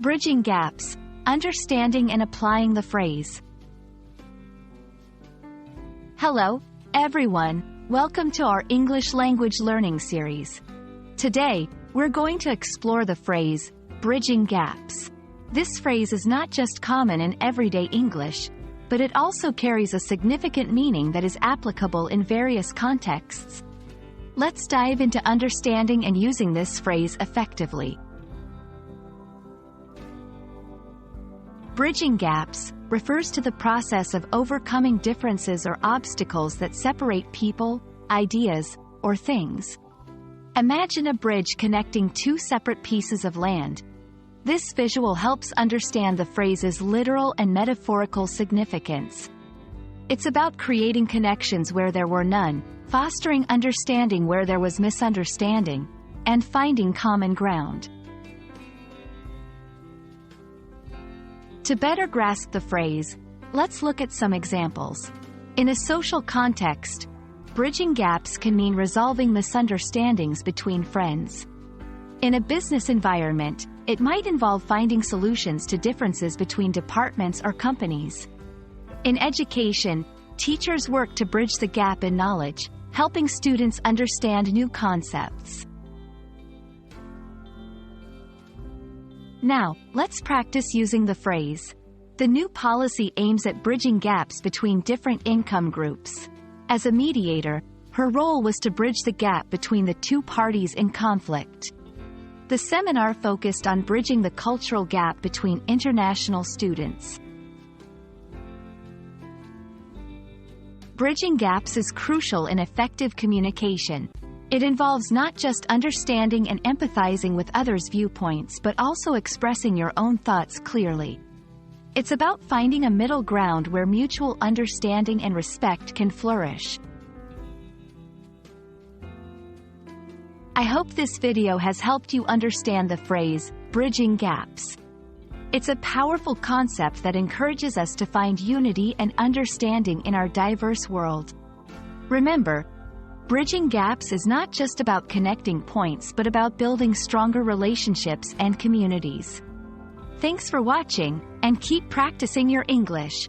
Bridging gaps, understanding and applying the phrase. Hello, everyone. Welcome to our English language learning series. Today, we're going to explore the phrase, bridging gaps. This phrase is not just common in everyday English, but it also carries a significant meaning that is applicable in various contexts. Let's dive into understanding and using this phrase effectively. Bridging gaps refers to the process of overcoming differences or obstacles that separate people, ideas, or things. Imagine a bridge connecting two separate pieces of land. This visual helps understand the phrase's literal and metaphorical significance. It's about creating connections where there were none, fostering understanding where there was misunderstanding, and finding common ground. To better grasp the phrase, let's look at some examples. In a social context, bridging gaps can mean resolving misunderstandings between friends. In a business environment, it might involve finding solutions to differences between departments or companies. In education, teachers work to bridge the gap in knowledge, helping students understand new concepts. Now, let's practice using the phrase. The new policy aims at bridging gaps between different income groups. As a mediator, her role was to bridge the gap between the two parties in conflict. The seminar focused on bridging the cultural gap between international students. Bridging gaps is crucial in effective communication. It involves not just understanding and empathizing with others' viewpoints but also expressing your own thoughts clearly. It's about finding a middle ground where mutual understanding and respect can flourish. I hope this video has helped you understand the phrase, bridging gaps. It's a powerful concept that encourages us to find unity and understanding in our diverse world. Remember, bridging gaps is not just about connecting points but about building stronger relationships and communities. Thanks for watching, and keep practicing your English.